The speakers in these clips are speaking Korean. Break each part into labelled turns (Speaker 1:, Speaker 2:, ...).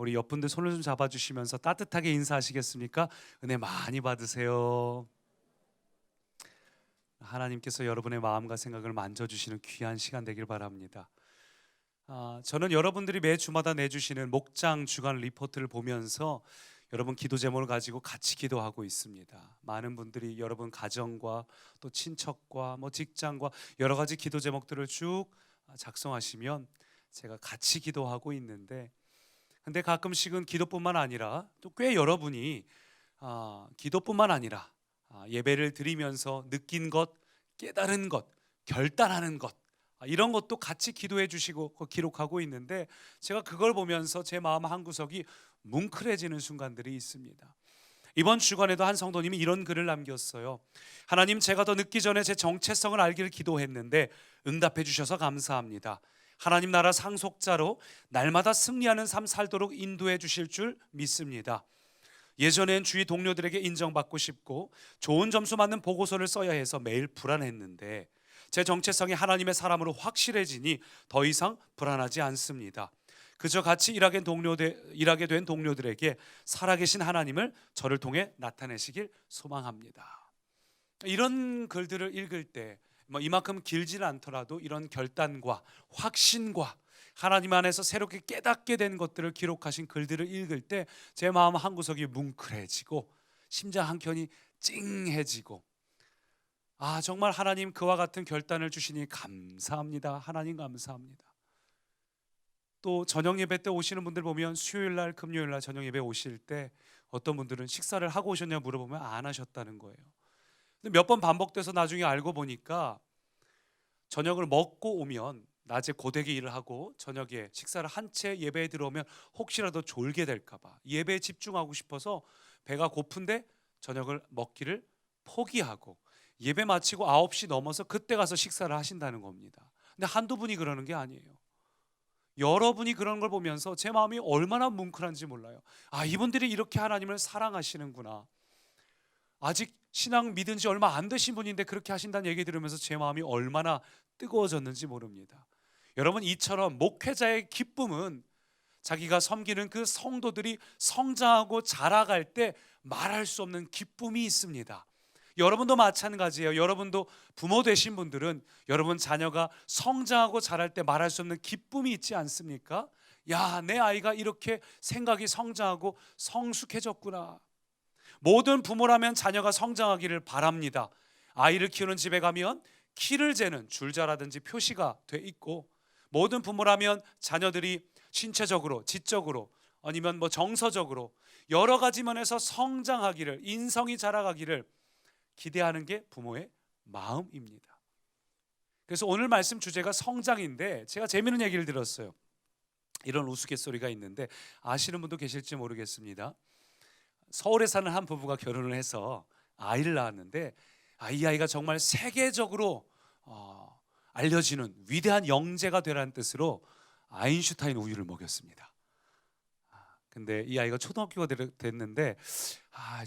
Speaker 1: 우리 옆분들 손을 좀 잡아주시면서 따뜻하게 인사하시겠습니까? 은혜 많이 받으세요. 하나님께서 여러분의 마음과 생각을 만져주시는 귀한 시간 되길 바랍니다. 저는 여러분들이 매 주마다 내주시는 목장 주간 리포트를 보면서 여러분 기도 제목을 가지고 같이 기도하고 있습니다. 많은 분들이 여러분 가정과 또 친척과 직장과 여러 가지 기도 제목들을 쭉 작성하시면 제가 같이 기도하고 있는데, 근데 가끔씩은 기도뿐만 아니라 또 꽤 여러분이 기도뿐만 아니라 예배를 드리면서 느낀 것, 깨달은 것, 결단하는 것, 이런 것도 같이 기도해 주시고 기록하고 있는데, 제가 그걸 보면서 제 마음 한구석이 뭉클해지는 순간들이 있습니다. 이번 주간에도 한 성도님이 이런 글을 남겼어요. 하나님, 제가 더 늦기 전에 제 정체성을 알기를 기도했는데 응답해 주셔서 감사합니다. 하나님 나라 상속자로 날마다 승리하는 삶 살도록 인도해 주실 줄 믿습니다. 예전엔 주위 동료들에게 인정받고 싶고 좋은 점수 맞는 보고서를 써야 해서 매일 불안했는데 제 정체성이 하나님의 사람으로 확실해지니 더 이상 불안하지 않습니다. 그저 같이 일하게 된 동료들에게 살아계신 하나님을 저를 통해 나타내시길 소망합니다. 이런 글들을 읽을 때 이만큼 길지는 않더라도 이런 결단과 확신과 하나님 안에서 새롭게 깨닫게 된 것들을 기록하신 글들을 읽을 때 제 마음 한구석이 뭉클해지고 심장 한켠이 찡해지고, 정말 하나님 그와 같은 결단을 주시니 감사합니다. 하나님 감사합니다. 또 저녁 예배 때 오시는 분들 보면 수요일 날 금요일 날 저녁 예배 오실 때 어떤 분들은 식사를 하고 오셨냐 물어보면 안 하셨다는 거예요. 근데 몇 번 반복돼서 나중에 알고 보니까 저녁을 먹고 오면 낮에 고되게 일을 하고 저녁에 식사를 한 채 예배에 들어오면 혹시라도 졸게 될까 봐 예배에 집중하고 싶어서 배가 고픈데 저녁을 먹기를 포기하고 예배 마치고 9시 넘어서 그때 가서 식사를 하신다는 겁니다. 근데 한두 분이 그러는 게 아니에요. 여러분이 그런 걸 보면서 제 마음이 얼마나 뭉클한지 몰라요. 이분들이 이렇게 하나님을 사랑하시는구나. 아직 신앙 믿은 지 얼마 안 되신 분인데 그렇게 하신다는 얘기 들으면서 제 마음이 얼마나 뜨거워졌는지 모릅니다. 여러분, 이처럼 목회자의 기쁨은 자기가 섬기는 그 성도들이 성장하고 자라갈 때 말할 수 없는 기쁨이 있습니다. 여러분도 마찬가지예요. 여러분도 부모 되신 분들은 여러분 자녀가 성장하고 자랄 때 말할 수 없는 기쁨이 있지 않습니까? 야, 내 아이가 이렇게 생각이 성장하고 성숙해졌구나. 모든 부모라면 자녀가 성장하기를 바랍니다. 아이를 키우는 집에 가면 키를 재는 줄자라든지 표시가 돼 있고, 모든 부모라면 자녀들이 신체적으로, 지적으로, 아니면 정서적으로 여러 가지 면에서 성장하기를, 인성이 자라가기를 기대하는 게 부모의 마음입니다. 그래서 오늘 말씀 주제가 성장인데, 제가 재미있는 얘기를 들었어요. 이런 우스갯소리가 있는데 아시는 분도 계실지 모르겠습니다. 서울에 사는 한 부부가 결혼을 해서 아이를 낳았는데 이 아이가 정말 세계적으로 알려지는 위대한 영재가 되라는 뜻으로 아인슈타인 우유를 먹였습니다. 근데 이 아이가 초등학교가 됐는데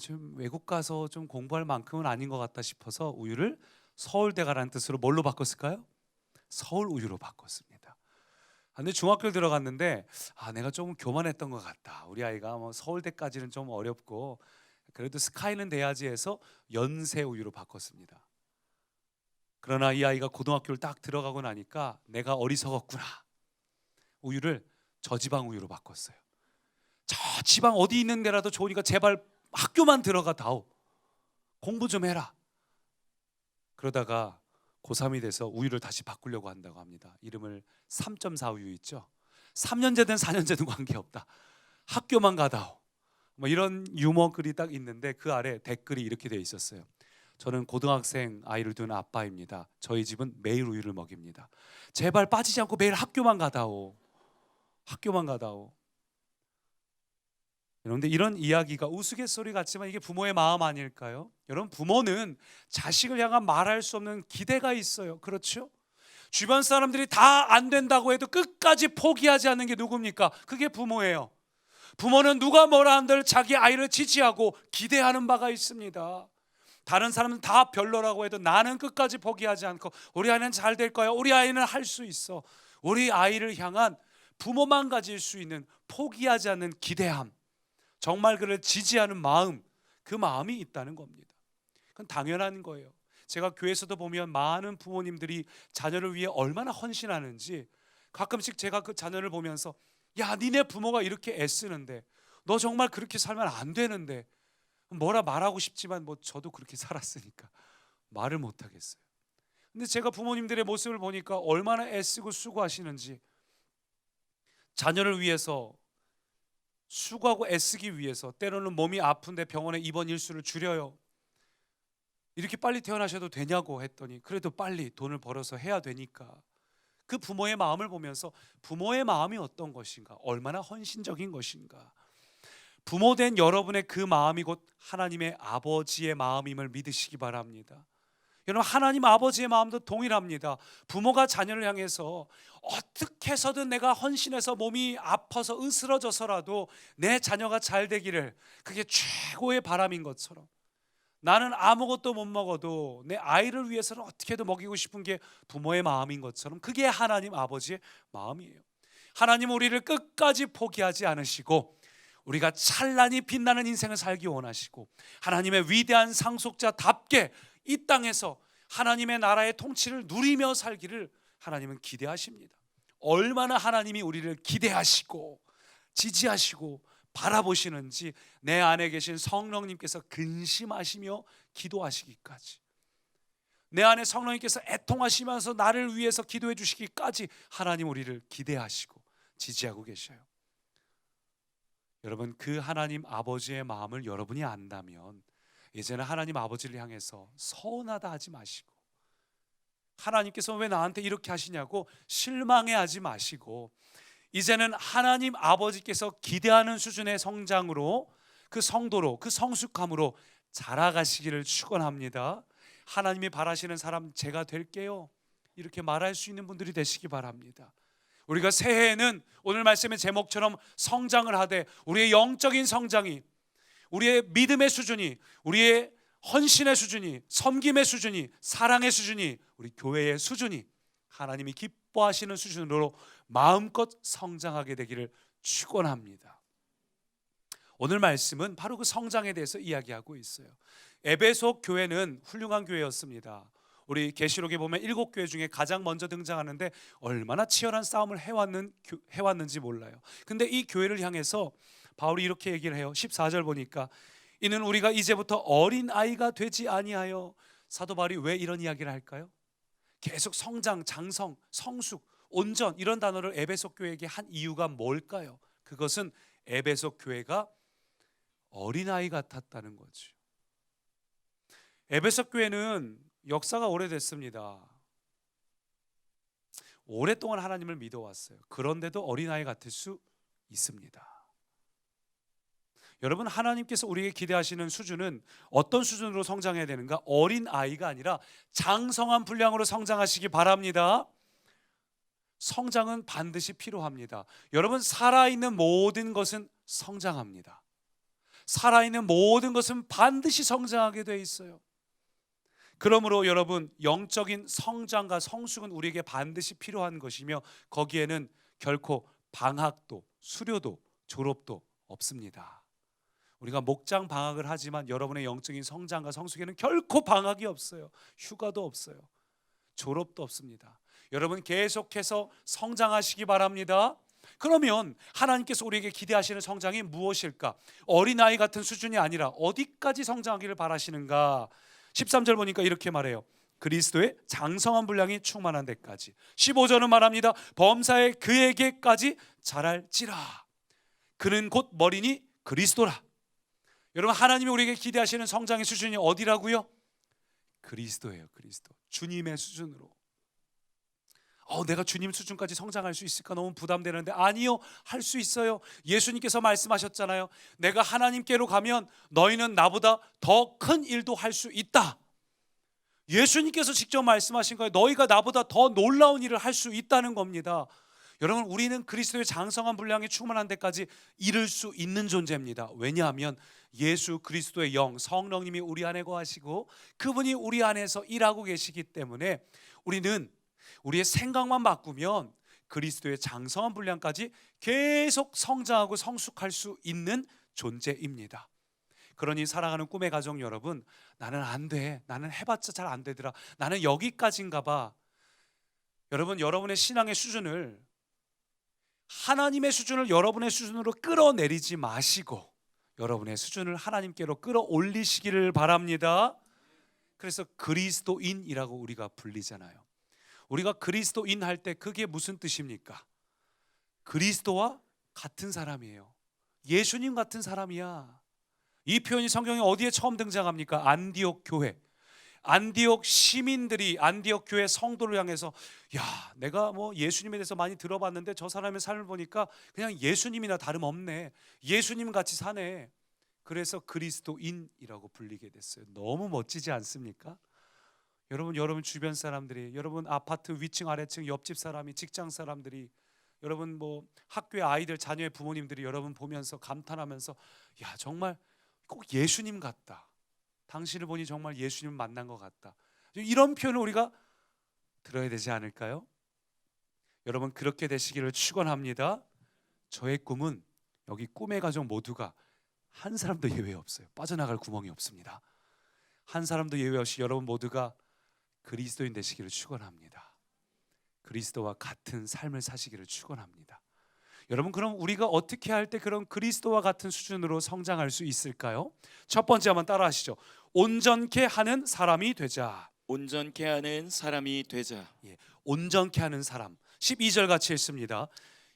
Speaker 1: 좀 외국 가서 좀 공부할 만큼은 아닌 것 같다 싶어서 우유를 서울대 가라는 뜻으로 뭘로 바꿨을까요? 서울 우유로 바꿨습니다. 근데 중학교를 들어갔는데 내가 조금 교만했던 것 같다. 우리 아이가 서울대까지는 좀 어렵고 그래도 스카이는 돼야지 해서 연세 우유로 바꿨습니다. 그러나 이 아이가 고등학교를 딱 들어가고 나니까 내가 어리석었구나. 우유를 저지방 우유로 바꿨어요. 저 지방 어디 있는 데라도 좋으니까 제발 학교만 들어가 다오. 공부 좀 해라. 그러다가 고3이 돼서 우유를 다시 바꾸려고 한다고 합니다. 이름을 3.4 우유 있죠. 3년제든 4년제든 관계없다. 학교만 가다오. 이런 유머 글이 딱 있는데 그 아래 댓글이 이렇게 되어 있었어요. 저는 고등학생 아이를 둔 아빠입니다. 저희 집은 매일 우유를 먹입니다. 제발 빠지지 않고 매일 학교만 가다오. 학교만 가다오. 그런데 이런 이야기가 우스갯소리 같지만 이게 부모의 마음 아닐까요? 여러분, 부모는 자식을 향한 말할 수 없는 기대가 있어요. 그렇죠? 주변 사람들이 다 안 된다고 해도 끝까지 포기하지 않는 게 누굽니까? 그게 부모예요. 부모는 누가 뭐라 한들 자기 아이를 지지하고 기대하는 바가 있습니다. 다른 사람은 다 별로라고 해도 나는 끝까지 포기하지 않고 우리 아이는 잘 될 거야. 우리 아이는 할 수 있어. 우리 아이를 향한 부모만 가질 수 있는 포기하지 않는 기대함, 정말 그를 지지하는 마음, 그 마음이 있다는 겁니다. 그건 당연한 거예요. 제가 교회에서도 보면 많은 부모님들이 자녀를 위해 얼마나 헌신하는지 가끔씩 제가 그 자녀를 보면서 야, 니네 부모가 이렇게 애쓰는데 너 정말 그렇게 살면 안 되는데, 뭐라 말하고 싶지만 뭐 저도 그렇게 살았으니까 말을 못 하겠어요. 근데 제가 부모님들의 모습을 보니까 얼마나 애쓰고 수고하시는지, 자녀를 위해서 수고하고 애쓰기 위해서 때로는 몸이 아픈데 병원에 입원 일수를 줄여요. 이렇게 빨리 태어나셔도 되냐고 했더니 그래도 빨리 돈을 벌어서 해야 되니까. 그 부모의 마음을 보면서 부모의 마음이 어떤 것인가, 얼마나 헌신적인 것인가, 부모된 여러분의 그 마음이 곧 하나님의 아버지의 마음임을 믿으시기 바랍니다. 여러분, 하나님 아버지의 마음도 동일합니다. 부모가 자녀를 향해서 어떻게 해서든 내가 헌신해서 몸이 아파서 으스러져서라도 내 자녀가 잘 되기를, 그게 최고의 바람인 것처럼, 나는 아무것도 못 먹어도 내 아이를 위해서는 어떻게든 먹이고 싶은 게 부모의 마음인 것처럼, 그게 하나님 아버지의 마음이에요. 하나님 우리를 끝까지 포기하지 않으시고 우리가 찬란히 빛나는 인생을 살기 원하시고, 하나님의 위대한 상속자답게 이 땅에서 하나님의 나라의 통치를 누리며 살기를 하나님은 기대하십니다. 얼마나 하나님이 우리를 기대하시고 지지하시고 바라보시는지 내 안에 계신 성령님께서 근심하시며 기도하시기까지, 내 안에 성령님께서 애통하시면서 나를 위해서 기도해 주시기까지 하나님 우리를 기대하시고 지지하고 계셔요. 여러분, 그 하나님 아버지의 마음을 여러분이 안다면 이제는 하나님 아버지를 향해서 서운하다 하지 마시고, 하나님께서 왜 나한테 이렇게 하시냐고 실망해하지 마시고, 이제는 하나님 아버지께서 기대하는 수준의 성장으로, 그 성도로, 그 성숙함으로 자라가시기를 축원합니다. 하나님이 바라시는 사람 제가 될게요, 이렇게 말할 수 있는 분들이 되시기 바랍니다. 우리가 새해에는 오늘 말씀의 제목처럼 성장을 하되, 우리의 영적인 성장이, 우리의 믿음의 수준이, 우리의 헌신의 수준이, 섬김의 수준이, 사랑의 수준이, 우리 교회의 수준이 하나님이 기뻐하시는 수준으로 마음껏 성장하게 되기를 축원합니다. 오늘 말씀은 바로 그 성장에 대해서 이야기하고 있어요. 에베소 교회는 훌륭한 교회였습니다. 우리 계시록에 보면 7교회 중에 가장 먼저 등장하는데 얼마나 치열한 싸움을 해왔는지 몰라요. 근데 이 교회를 향해서 바울이 이렇게 얘기를 해요. 14절 보니까 이는 우리가 이제부터 어린아이가 되지 아니하여, 사도 바울이 왜 이런 이야기를 할까요? 계속 성장, 장성, 성숙, 온전 이런 단어를 에베소 교회에게 한 이유가 뭘까요? 그것은 에베소 교회가 어린아이 같았다는 거죠. 에베소 교회는 역사가 오래됐습니다. 오랫동안 하나님을 믿어왔어요. 그런데도 어린아이 같을 수 있습니다. 여러분, 하나님께서 우리에게 기대하시는 수준은 어떤 수준으로 성장해야 되는가? 어린아이가 아니라 장성한 분량으로 성장하시기 바랍니다. 성장은 반드시 필요합니다. 여러분, 살아있는 모든 것은 성장합니다. 살아있는 모든 것은 반드시 성장하게 돼 있어요. 그러므로 여러분, 영적인 성장과 성숙은 우리에게 반드시 필요한 것이며, 거기에는 결코 방학도, 수료도, 졸업도 없습니다. 우리가 목장 방학을 하지만 여러분의 영적인 성장과 성숙에는 결코 방학이 없어요. 휴가도 없어요. 졸업도 없습니다. 여러분, 계속해서 성장하시기 바랍니다. 그러면 하나님께서 우리에게 기대하시는 성장이 무엇일까? 어린아이 같은 수준이 아니라 어디까지 성장하기를 바라시는가? 13절 보니까 이렇게 말해요. 그리스도의 장성한 분량이 충만한 데까지. 15절은 말합니다. 범사에 그에게까지 자랄지라. 그는 곧 머리니 그리스도라. 여러분, 하나님이 우리에게 기대하시는 성장의 수준이 어디라고요? 그리스도예요. 그리스도. 주님의 수준으로. 내가 주님 수준까지 성장할 수 있을까 너무 부담되는데, 아니요, 할 수 있어요. 예수님께서 말씀하셨잖아요. 내가 하나님께로 가면 너희는 나보다 더 큰 일도 할 수 있다. 예수님께서 직접 말씀하신 거예요. 너희가 나보다 더 놀라운 일을 할 수 있다는 겁니다. 여러분, 우리는 그리스도의 장성한 분량이 충만한 데까지 이룰 수 있는 존재입니다. 왜냐하면 예수 그리스도의 영, 성령님이 우리 안에 거하시고 그분이 우리 안에서 일하고 계시기 때문에, 우리는 우리의 생각만 바꾸면 그리스도의 장성한 분량까지 계속 성장하고 성숙할 수 있는 존재입니다. 그러니 사랑하는 꿈의 가족 여러분, 나는 안 돼, 나는 해봤자 잘 안 되더라, 나는 여기까지인가 봐. 여러분, 여러분의 신앙의 수준을, 하나님의 수준을 여러분의 수준으로 끌어내리지 마시고 여러분의 수준을 하나님께로 끌어올리시기를 바랍니다. 그래서 그리스도인이라고 우리가 불리잖아요. 우리가 그리스도인 할 때 그게 무슨 뜻입니까? 그리스도와 같은 사람이에요. 예수님 같은 사람이야. 이 표현이 성경에 어디에 처음 등장합니까? 안디옥 교회, 안디옥 시민들이 안디옥 교회 성도를 향해서, 야, 내가 뭐 예수님에 대해서 많이 들어봤는데 저 사람의 삶을 보니까 그냥 예수님이나 다름없네, 예수님 같이 사네. 그래서 그리스도인이라고 불리게 됐어요. 너무 멋지지 않습니까? 여러분 주변 사람들이, 여러분 아파트 위층 아래층 옆집 사람이, 직장 사람들이, 여러분 뭐 학교의 아이들, 자녀의 부모님들이 여러분 보면서 감탄하면서, 야, 정말 꼭 예수님 같다, 당신을 보니 정말 예수님 만난 것 같다, 이런 표현을 우리가 들어야 되지 않을까요? 여러분, 그렇게 되시기를 축원합니다. 저의 꿈은 여기 꿈의 가족 모두가 한 사람도 예외 없어요. 빠져나갈 구멍이 없습니다. 한 사람도 예외 없이 여러분 모두가 그리스도인 되시기를 축원합니다. 그리스도와 같은 삶을 사시기를 축원합니다. 여러분, 그럼 우리가 어떻게 할 때 그런 그리스도와 같은 수준으로 성장할 수 있을까요? 첫 번째 한번 따라 하시죠. 온전케 하는 사람이 되자.
Speaker 2: 온전케 하는 사람이 되자.
Speaker 1: 예, 온전케 하는 사람. 12절 같이 읽습니다.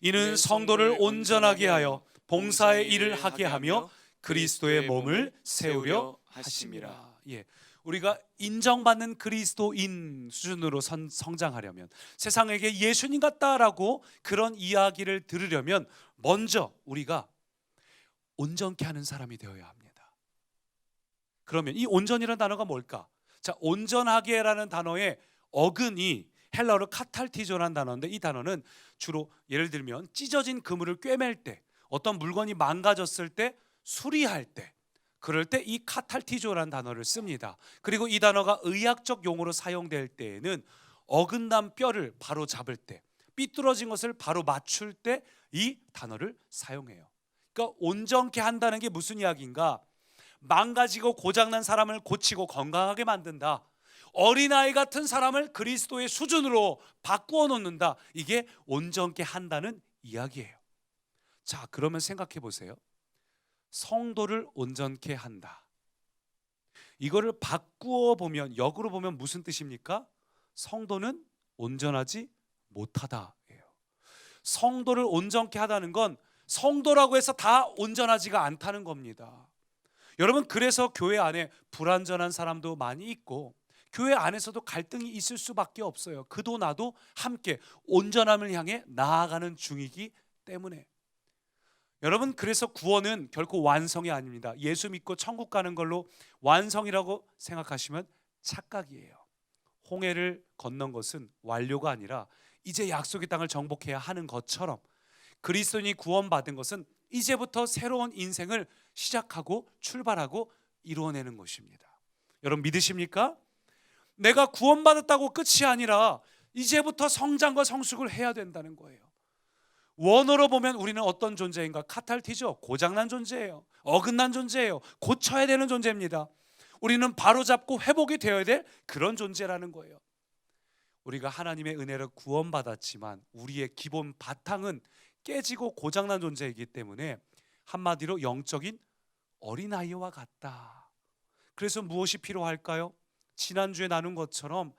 Speaker 1: 이는 성도를 온전하게 하여 봉사의 일을 하게 하며 그리스도의 몸을 세우려 하심이라. 예, 우리가 인정받는 그리스도인 수준으로 성장하려면, 세상에게 예수님 같다라고 그런 이야기를 들으려면 먼저 우리가 온전케 하는 사람이 되어야 합니다. 그러면 이 온전이라는 단어가 뭘까? 자, 온전하게라는 단어의 어근이 헬라어로 카탈티조라는 단어인데, 이 단어는 주로 예를 들면 찢어진 그물을 꿰맬 때, 어떤 물건이 망가졌을 때, 수리할 때, 그럴 때 이 카탈티조라는 단어를 씁니다. 그리고 이 단어가 의학적 용어로 사용될 때에는 어긋난 뼈를 바로 잡을 때, 삐뚤어진 것을 바로 맞출 때 이 단어를 사용해요. 그러니까 온전케 한다는 게 무슨 이야기인가? 망가지고 고장난 사람을 고치고 건강하게 만든다. 어린아이 같은 사람을 그리스도의 수준으로 바꾸어 놓는다. 이게 온전케 한다는 이야기예요. 자, 그러면 생각해 보세요. 성도를 온전케 한다. 이거를 바꾸어 보면, 역으로 보면 무슨 뜻입니까? 성도는 온전하지 못하다예요. 성도를 온전케 하다는 건 성도라고 해서 다 온전하지가 않다는 겁니다. 여러분, 그래서 교회 안에 불완전한 사람도 많이 있고 교회 안에서도 갈등이 있을 수밖에 없어요. 그도 나도 함께 온전함을 향해 나아가는 중이기 때문에. 여러분, 그래서 구원은 결코 완성이 아닙니다. 예수 믿고 천국 가는 걸로 완성이라고 생각하시면 착각이에요. 홍해를 건넌 것은 완료가 아니라 이제 약속의 땅을 정복해야 하는 것처럼, 그리스도인이 구원받은 것은 이제부터 새로운 인생을 시작하고 출발하고 이루어내는 것입니다. 여러분, 믿으십니까? 내가 구원받았다고 끝이 아니라 이제부터 성장과 성숙을 해야 된다는 거예요. 원어로 보면 우리는 어떤 존재인가? 카탈티죠. 고장난 존재예요. 어긋난 존재예요. 고쳐야 되는 존재입니다. 우리는 바로잡고 회복이 되어야 될 그런 존재라는 거예요. 우리가 하나님의 은혜로 구원받았지만 우리의 기본 바탕은 깨지고 고장난 존재이기 때문에 한마디로 영적인 어린아이와 같다. 그래서 무엇이 필요할까요? 지난주에 나눈 것처럼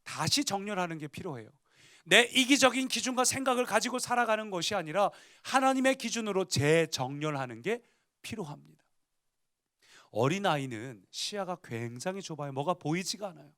Speaker 1: 다시 정렬하는 게 필요해요. 내 이기적인 기준과 생각을 가지고 살아가는 것이 아니라 하나님의 기준으로 재정렬하는 게 필요합니다. 어린아이는 시야가 굉장히 좁아요. 뭐가 보이지가 않아요.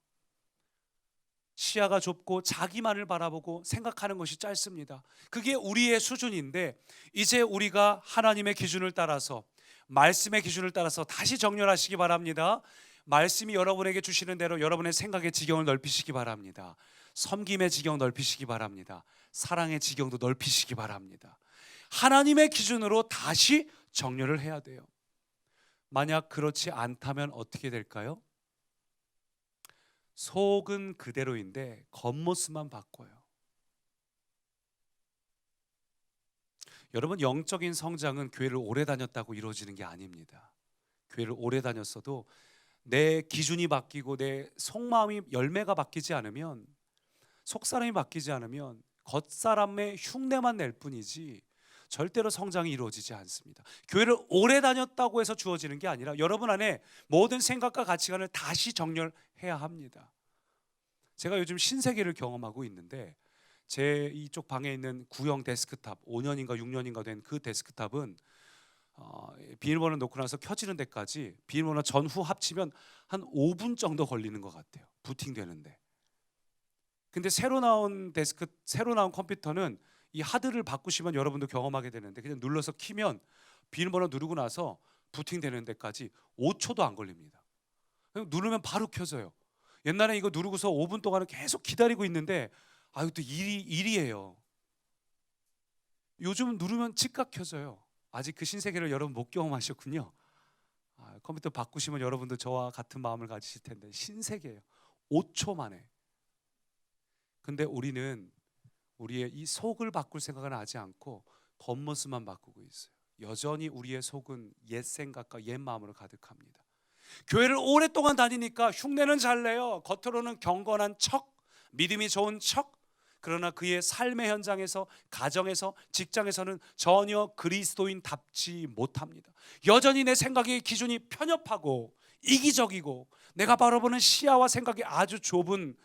Speaker 1: 시야가 좁고 자기만을 바라보고 생각하는 것이 짧습니다. 그게 우리의 수준인데, 이제 우리가 하나님의 기준을 따라서, 말씀의 기준을 따라서 다시 정렬하시기 바랍니다. 말씀이 여러분에게 주시는 대로 여러분의 생각의 지경을 넓히시기 바랍니다. 섬김의 지경 넓히시기 바랍니다. 사랑의 지경도 넓히시기 바랍니다. 하나님의 기준으로 다시 정렬을 해야 돼요. 만약 그렇지 않다면 어떻게 될까요? 속은 그대로인데 겉모습만 바꿔요. 여러분, 영적인 성장은 교회를 오래 다녔다고 이루어지는 게 아닙니다. 교회를 오래 다녔어도 내 기준이 바뀌고 내 속마음이 열매가 바뀌지 않으면, 속사람이 바뀌지 않으면 겉사람의 흉내만 낼 뿐이지 절대로 성장이 이루어지지 않습니다. 교회를 오래 다녔다고 해서 주어지는 게 아니라 여러분 안에 모든 생각과 가치관을 다시 정렬해야 합니다. 제가 요즘 신세계를 경험하고 있는데, 제 이쪽 방에 있는 구형 데스크탑, 5년인가 6년인가 된 그 데스크탑은 비밀번호 놓고 나서 켜지는 데까지 비밀번호 전후 합치면 한 5분 정도 걸리는 것 같아요. 부팅되는데. 근데 새로 나온 컴퓨터는 이 하드를 바꾸시면 여러분도 경험하게 되는데, 그냥 눌러서 키면 비밀번호 누르고 나서 부팅되는 데까지 5초도 안 걸립니다. 그냥 누르면 바로 켜져요. 옛날에 이거 누르고서 5분 동안은 계속 기다리고 있는데, 또 일이에요. 요즘 누르면 즉각 켜져요. 아직 그 신세계를 여러분 못 경험하셨군요. 컴퓨터 바꾸시면 여러분도 저와 같은 마음을 가지실 텐데, 신세계예요. 5초 만에. 근데 우리는 우리의 이 속을 바꿀 생각은 하지 않고 겉모습만 바꾸고 있어요. 여전히 우리의 속은 옛 생각과 옛 마음으로 가득합니다. 교회를 오랫동안 다니니까 흉내는 잘 내요. 겉으로는 경건한 척, 믿음이 좋은 척. 그러나 그의 삶의 현장에서, 가정에서, 직장에서는 전혀 그리스도인답지 못합니다. 여전히 내 생각의 기준이 편협하고 이기적이고 내가 바라보는 시야와 생각이 아주 좁은,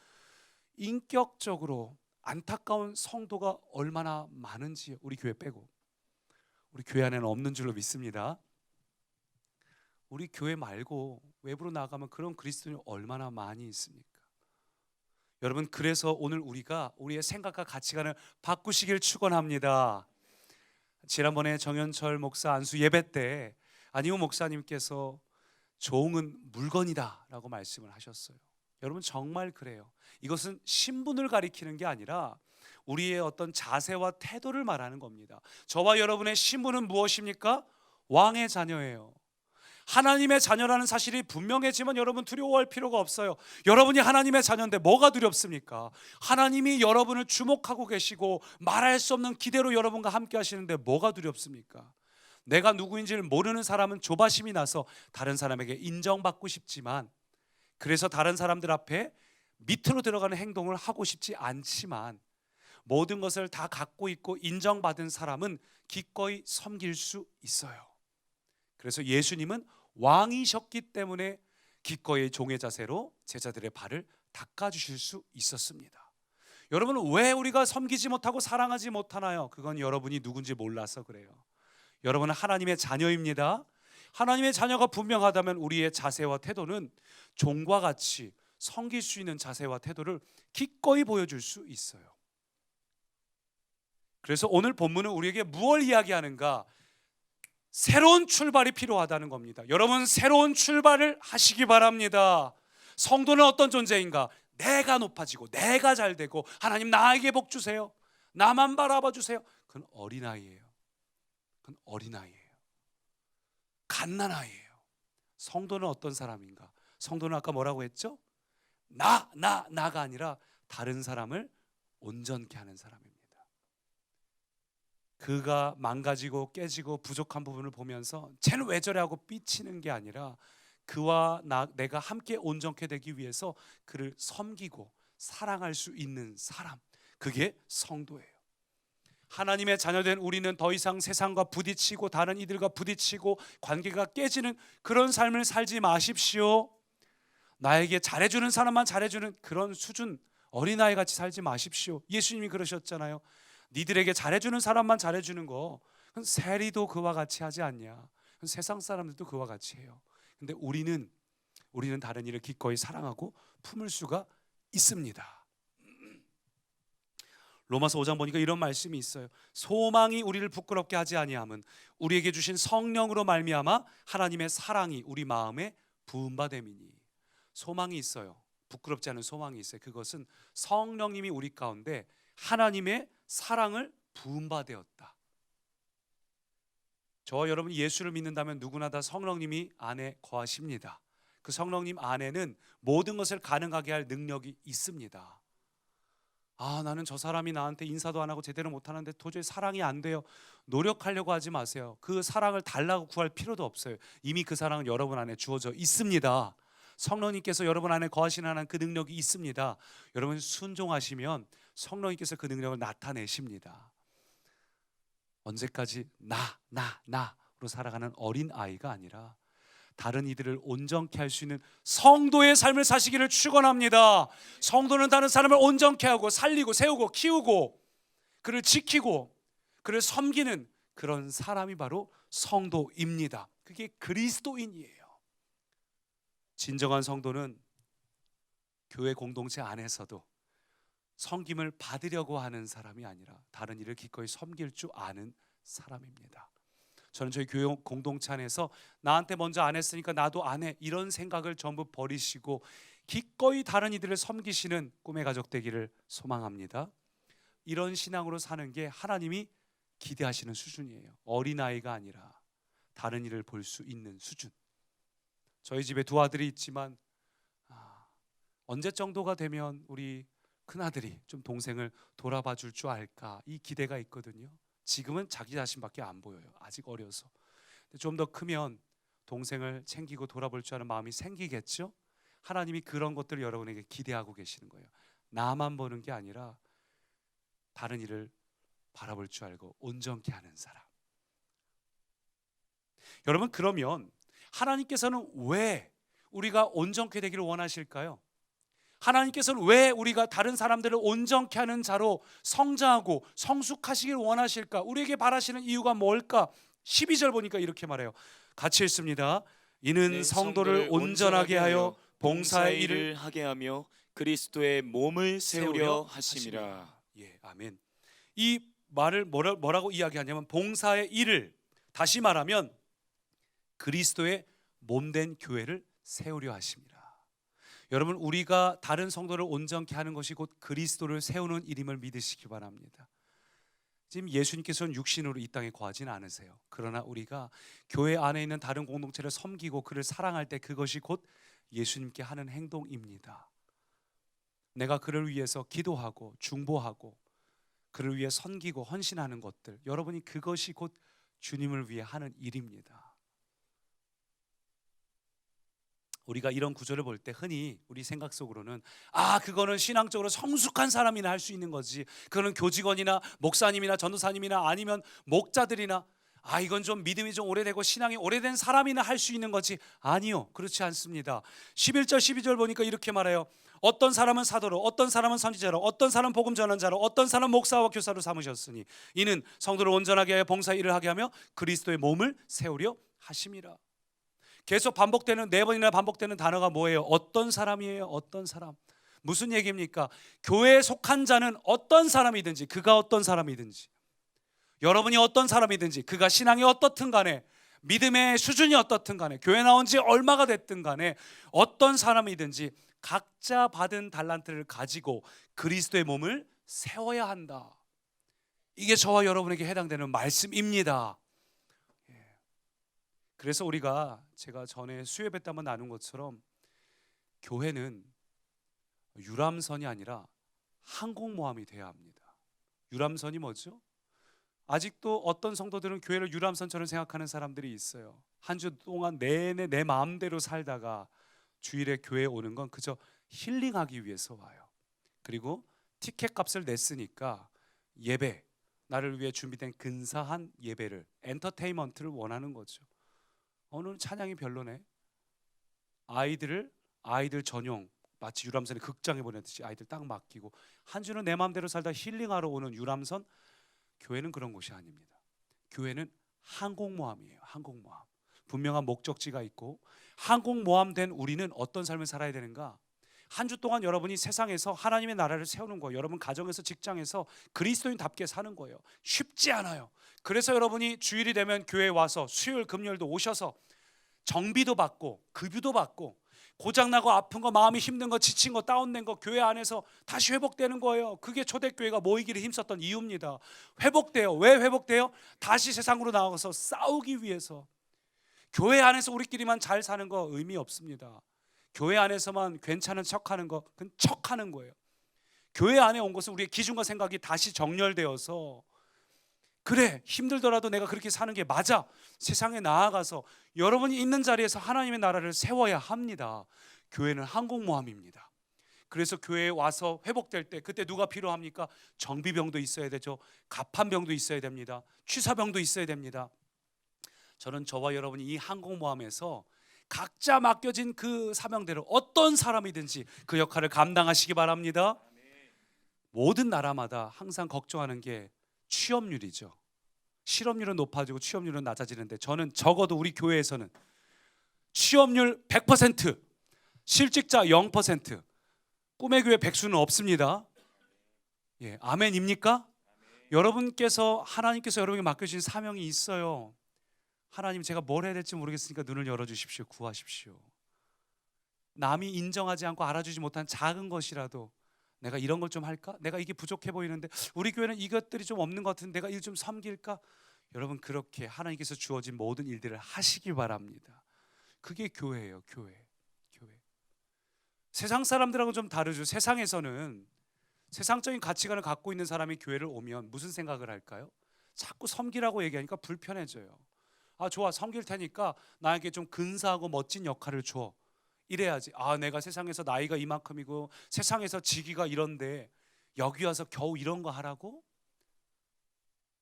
Speaker 1: 인격적으로 안타까운 성도가 얼마나 많은지, 우리 교회 빼고. 우리 교회 안에는 없는 줄로 믿습니다. 우리 교회 말고 외부로 나가면 그런 그리스도인이 얼마나 많이 있습니까? 여러분, 그래서 오늘 우리가 우리의 생각과 가치관을 바꾸시길 축원합니다. 지난번에 정현철 목사 안수 예배 때 안희호 목사님께서 종은 물건이다 라고 말씀을 하셨어요. 여러분, 정말 그래요. 이것은 신분을 가리키는 게 아니라 우리의 어떤 자세와 태도를 말하는 겁니다. 저와 여러분의 신분은 무엇입니까? 왕의 자녀예요. 하나님의 자녀라는 사실이 분명해지면 여러분 두려워할 필요가 없어요. 여러분이 하나님의 자녀인데 뭐가 두렵습니까? 하나님이 여러분을 주목하고 계시고 말할 수 없는 기대로 여러분과 함께 하시는데 뭐가 두렵습니까? 내가 누구인지를 모르는 사람은 조바심이 나서 다른 사람에게 인정받고 싶지만, 그래서 다른 사람들 앞에 밑으로 들어가는 행동을 하고 싶지 않지만, 모든 것을 다 갖고 있고 인정받은 사람은 기꺼이 섬길 수 있어요. 그래서 예수님은 왕이셨기 때문에 기꺼이 종의 자세로 제자들의 발을 닦아주실 수 있었습니다. 여러분, 왜 우리가 섬기지 못하고 사랑하지 못하나요? 그건 여러분이 누군지 몰라서 그래요. 여러분은 하나님의 자녀입니다. 하나님의 자녀가 분명하다면 우리의 자세와 태도는 종과 같이 섬길 수 있는 자세와 태도를 기꺼이 보여줄 수 있어요. 그래서 오늘 본문은 우리에게 무엇을 이야기하는가? 새로운 출발이 필요하다는 겁니다. 여러분, 새로운 출발을 하시기 바랍니다. 성도는 어떤 존재인가? 내가 높아지고 내가 잘 되고 하나님 나에게 복 주세요, 나만 바라봐 주세요. 그건 어린아이예요. 그건 어린아이예요. 갓난아이예요. 성도는 어떤 사람인가? 성도는 아까 뭐라고 했죠? 나가 아니라 다른 사람을 온전케 하는 사람입니다. 그가 망가지고 깨지고 부족한 부분을 보면서 쟤는 왜 저래 하고 삐치는 게 아니라 그와 내가 함께 온전케 되기 위해서 그를 섬기고 사랑할 수 있는 사람, 그게 성도예요. 하나님의 자녀된 우리는 더 이상 세상과 부딪히고 다른 이들과 부딪히고 관계가 깨지는 그런 삶을 살지 마십시오. 나에게 잘해주는 사람만 잘해주는 그런 수준, 어린아이 같이 살지 마십시오. 예수님이 그러셨잖아요. 니들에게 잘해주는 사람만 잘해주는 거, 그건 세리도 그와 같이 하지 않냐? 그건 세상 사람들도 그와 같이 해요. 근데 우리는 다른 이를 기꺼이 사랑하고 품을 수가 있습니다. 로마서 5장 보니까 이런 말씀이 있어요. 소망이 우리를 부끄럽게 하지 아니함은 우리에게 주신 성령으로 말미암아 하나님의 사랑이 우리 마음에 부음받음이니. 소망이 있어요. 부끄럽지 않은 소망이 있어요. 그것은 성령님이 우리 가운데 하나님의 사랑을 부음받았다. 저와 여러분이 예수를 믿는다면 누구나 다 성령님이 안에 거하십니다. 그 성령님 안에는 모든 것을 가능하게 할 능력이 있습니다. 나는 저 사람이 나한테 인사도 안 하고 제대로 못하는데 도저히 사랑이 안 돼요. 노력하려고 하지 마세요. 그 사랑을 달라고 구할 필요도 없어요. 이미 그 사랑은 여러분 안에 주어져 있습니다. 성령님께서 여러분 안에 거하시는 하나님 그 능력이 있습니다. 여러분 순종하시면 성령님께서 그 능력을 나타내십니다. 언제까지 나로 살아가는 어린 아이가 아니라 다른 이들을 온전케 할 수 있는 성도의 삶을 사시기를 축원합니다. 성도는 다른 사람을 온전케 하고 살리고 세우고 키우고 그를 지키고 그를 섬기는 그런 사람이 바로 성도입니다. 그게 그리스도인이에요. 진정한 성도는 교회 공동체 안에서도 섬김을 받으려고 하는 사람이 아니라 다른 이를 기꺼이 섬길 줄 아는 사람입니다. 저는 저희 교회 공동체 안에서 나한테 먼저 안 했으니까 나도 안 해, 이런 생각을 전부 버리시고 기꺼이 다른 이들을 섬기시는 꿈의 가족 되기를 소망합니다. 이런 신앙으로 사는 게 하나님이 기대하시는 수준이에요. 어린아이가 아니라 다른 이를 볼 수 있는 수준. 저희 집에 두 아들이 있지만 언제 정도가 되면 우리 큰아들이 좀 동생을 돌아봐 줄 줄 알까, 이 기대가 있거든요. 지금은 자기 자신밖에 안 보여요. 아직 어려서. 좀 더 크면 동생을 챙기고 돌아볼 줄 아는 마음이 생기겠죠. 하나님이 그런 것들을 여러분에게 기대하고 계시는 거예요. 나만 보는 게 아니라 다른 이를 바라볼 줄 알고 온전케 하는 사람. 여러분, 그러면 하나님께서는 왜 우리가 온전케 되기를 원하실까요? 하나님께서는 왜 우리가 다른 사람들을 온전케 하는 자로 성장하고 성숙하시길 원하실까? 우리에게 바라시는 이유가 뭘까? 12절 보니까 이렇게 말해요. 같이 읽습니다. 이는 성도를 온전하게 하여 봉사의 일을
Speaker 2: 하게 하며 그리스도의 몸을 세우려 하심이라.
Speaker 1: 예, 아멘. 이 말을 뭐라고 이야기하냐면 봉사의 일을, 다시 말하면 그리스도의 몸된 교회를 세우려 하십니다. 여러분, 우리가 다른 성도를 온전케 하는 것이 곧 그리스도를 세우는 일임을 믿으시기 바랍니다. 지금 예수님께서는 육신으로 이 땅에 거하진 않으세요. 그러나 우리가 교회 안에 있는 다른 공동체를 섬기고 그를 사랑할 때 그것이 곧 예수님께 하는 행동입니다. 내가 그를 위해서 기도하고 중보하고 그를 위해 섬기고 헌신하는 것들, 여러분이 그것이 곧 주님을 위해 하는 일입니다. 우리가 이런 구절을 볼 때 흔히 우리 생각 속으로는 그거는 신앙적으로 성숙한 사람이나 할 수 있는 거지, 그거는 교직원이나 목사님이나 전도사님이나 아니면 목자들이나 이건 좀 믿음이 좀 오래되고 신앙이 오래된 사람이나 할 수 있는 거지. 아니요, 그렇지 않습니다. 11절 12절 보니까 이렇게 말해요. 어떤 사람은 사도로, 어떤 사람은 선지자로, 어떤 사람은 복음 전환자로, 어떤 사람은 목사와 교사로 삼으셨으니 이는 성도를 온전하게 하여 봉사 일을 하게 하며 그리스도의 몸을 세우려 하심이라. 계속 반복되는, 4번이나 반복되는 단어가 뭐예요? 어떤 사람이에요? 어떤 사람. 무슨 얘기입니까? 교회에 속한 자는 어떤 사람이든지, 그가 어떤 사람이든지, 여러분이 어떤 사람이든지, 그가 신앙이 어떻든 간에, 믿음의 수준이 어떻든 간에, 교회 나온 지 얼마가 됐든 간에 어떤 사람이든지 각자 받은 달란트를 가지고 그리스도의 몸을 세워야 한다. 이게 저와 여러분에게 해당되는 말씀입니다. 그래서 제가 전에 수요예배 때 한번 나눈 것처럼 교회는 유람선이 아니라 항공모함이 되어야 합니다. 유람선이 뭐죠? 아직도 어떤 성도들은 교회를 유람선처럼 생각하는 사람들이 있어요. 한 주 동안 내내 내 마음대로 살다가 주일에 교회에 오는 건 그저 힐링하기 위해서 와요. 그리고 티켓 값을 냈으니까 예배, 나를 위해 준비된 근사한 예배를, 엔터테인먼트를 원하는 거죠. 오늘 찬양이 별로네. 아이들 전용, 마치 유람선에 극장에 보내듯이 아이들 딱 맡기고 한 주는 내 마음대로 살다 힐링하러 오는 유람선. 교회는 그런 곳이 아닙니다. 교회는 항공모함이에요. 항공모함. 분명한 목적지가 있고, 항공모함 된 우리는 어떤 삶을 살아야 되는가? 한 주 동안 여러분이 세상에서 하나님의 나라를 세우는 거예요. 여러분 가정에서, 직장에서 그리스도인답게 사는 거예요. 쉽지 않아요. 그래서 여러분이 주일이 되면 교회에 와서 수요일 금요일도 오셔서 정비도 받고 급유도 받고 고장나고 아픈 거, 마음이 힘든 거, 지친 거, 다운된 거 교회 안에서 다시 회복되는 거예요. 그게 초대교회가 모이기를 힘썼던 이유입니다. 회복돼요. 왜 회복돼요? 다시 세상으로 나가서 싸우기 위해서. 교회 안에서 우리끼리만 잘 사는 거 의미 없습니다. 교회 안에서만 괜찮은 척하는 거, 그건 척하는 거예요. 교회 안에 온 것은 우리의 기준과 생각이 다시 정렬되어서 그래, 힘들더라도 내가 그렇게 사는 게 맞아, 세상에 나아가서 여러분이 있는 자리에서 하나님의 나라를 세워야 합니다. 교회는 항공모함입니다. 그래서 교회에 와서 회복될 때 그때 누가 필요합니까? 정비병도 있어야 되죠. 갑판병도 있어야 됩니다. 취사병도 있어야 됩니다. 저는 저와 여러분이 이 항공모함에서 각자 맡겨진 그 사명대로 어떤 사람이든지 그 역할을 감당하시기 바랍니다. 모든 나라마다 항상 걱정하는 게 취업률이죠. 실업률은 높아지고 취업률은 낮아지는데 저는 적어도 우리 교회에서는 취업률 100%, 실직자 0%, 꿈의 교회 백수는 없습니다. 예, 아멘입니까? 여러분께서 하나님께서 여러분에게 맡겨주신 사명이 있어요. 하나님, 제가 뭘 해야 될지 모르겠으니까 눈을 열어주십시오. 구하십시오. 남이 인정하지 않고 알아주지 못한 작은 것이라도 내가 이런 걸 좀 할까? 내가 이게 부족해 보이는데 우리 교회는 이것들이 좀 없는 것 같은데 내가 일 좀 섬길까? 여러분, 그렇게 하나님께서 주어진 모든 일들을 하시길 바랍니다. 그게 교회예요. 교회. 세상 사람들하고 좀 다르죠. 세상에서는 세상적인 가치관을 갖고 있는 사람이 교회를 오면 무슨 생각을 할까요? 자꾸 섬기라고 얘기하니까 불편해져요. 아, 좋아, 섬길 테니까 나에게 좀 근사하고 멋진 역할을 줘. 이래야지. 아, 내가 세상에서 나이가 이만큼이고 세상에서 직위가 이런데 여기 와서 겨우 이런 거 하라고?